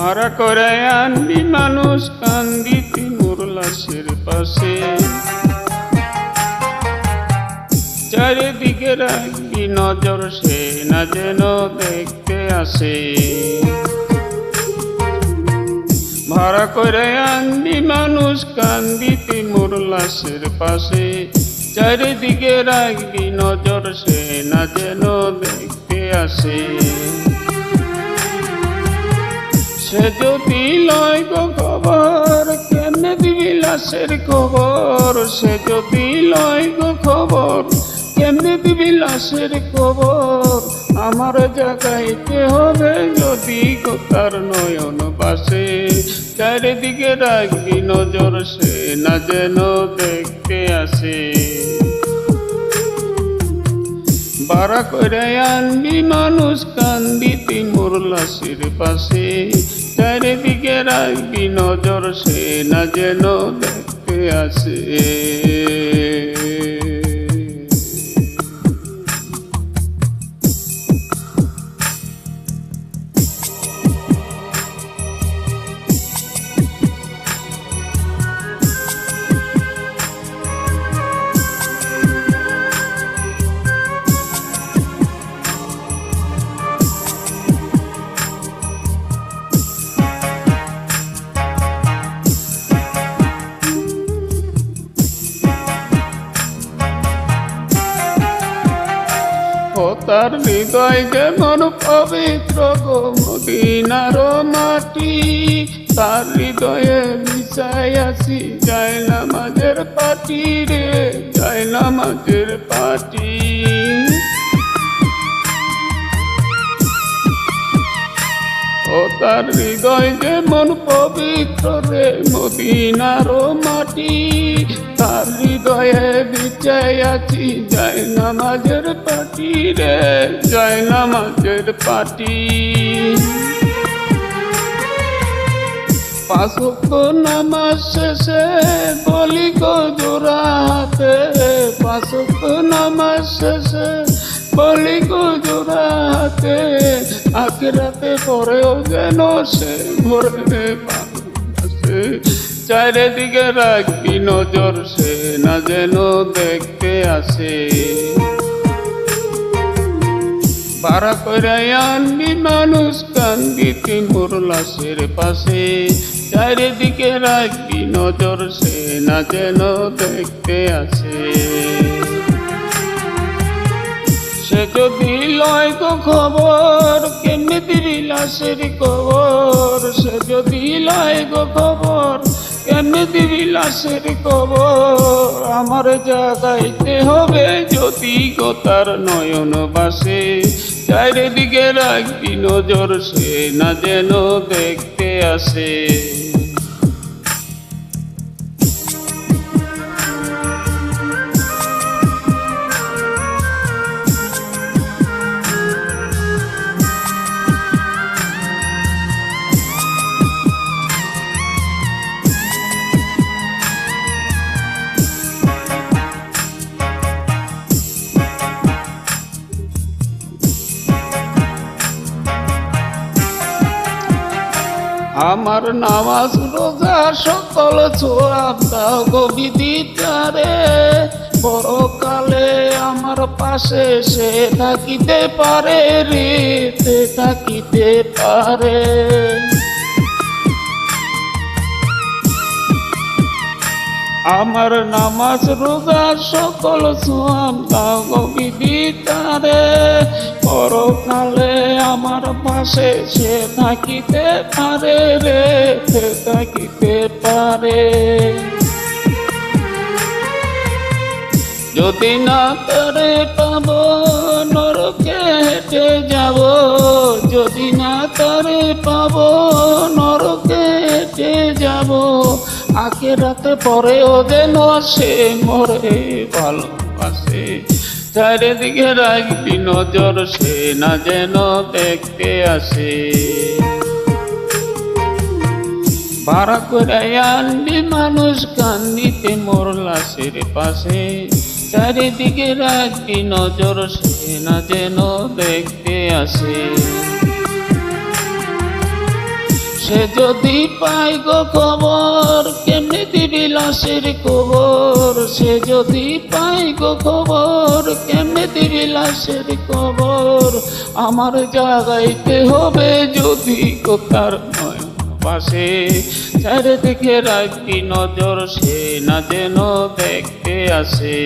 ভাড়া করে আনবি মানুষ কান্দিতি মোর লাশের পাশে, চারিদিকে রাখবি নজর সে না যেন দেখতে আসে। ভাড়া করে আনবি মানুষ কান্দিতি মোর লাশের পাশে, চারিদিকে রাখবি নজর সে না যেন দেখতে আসে। সে যদি লয় গো খবর কেমনে দিবি লাশের খবর, সে যদি লয় গো খবর কেমনে দিবি লাশের খবর। আমার জাগাইতে হবে যদি গো তার নয়ন বাসে, চারিদিকে রাখবি নজর সে না যেন দেখতে আসে। ভাড়া করে আনবি মানুষ কান্দিতি মোর লাশের পাশে, চারিদিকে রাখবি নজর সে না যেন দেখতে আসে। ও তার হৃদয় যেমন পবিত্র গো মদিনার মাটি, তার হৃদয়ে মিশাই আসি যায় নামাজের পাটি রে, যায় নামাজের পাটি। ও তার হৃদয় যেমন পবিত্র রে মদিনার মাটি, তার হৃদয়ে বিছাই আছি যায় নামাজের পাটি রে, যায় নামাজের পাটি। পাঁচ ওয়াক্ত নামাজ শেষে বলি গো জোড়া হাতে, পাঁচ ওয়াক্ত নামাজ শেষে বলি গো জোড়া হাতে। আখিরাতে পরেও যেন সে ভরে পাশে, চারিদিকে রাখবি নজর সে না যেন দেখতে আসে। ভাড়া করে আনবি মানুষ কান্দিতি মোর লাশের পাশে, চারিদিকে রাখবি নজর সে না যেন দেখতে আসে। সে যদি লয় গো খবর কেমনে দিবি লাশের খবর, সে যদি লয় গো খবর কেমনে দিবি লাশের খবর। আমার জাগাইতে হবে যদি গো তার নয়ন বাসে, চারিদিকে রাখবি নজর সে না যেন দেখতে আসে। আমার নামাজ রোজা সকল ছোয়াব দাও গো বিদিতারে, পরকালে আমার পাশে সে থাকিতে পারে রে, সে থাকিতে পারে। আমার নামাজ রোজা সকল সোয়াব দাও গো বিদিতারে, পরকালে আমার পাশে সে থাকিতে পারে রে, সে থাকিতে পারে। যদি না তারে পাব নরকে হেঁটে যাব, যদি না তারে পাব নরকে হেঁটে যাব। আখিরাতে পরেও যেন সে মরে ভালোবাসে, চারিদিকে রাখবি নজর সে না যেন দেখতে আসে। ভাড়া করে আনবি মানুষ কান্দিতে মোর লাশের পাশে, চারিদিকে রাখবি নজর সে না যেন দেখতে আসে। সে যদি পাই গো খবর কেমনে দিবি লাশের কবর, সে যদি পাই গো খবর কেমনে দিবি লাশের কবর। আমার জাগাইতে হবে যদি কোথার নয় পাশে, চারিদিকে রাখবি নজর সে না যেন দেখতে আসে।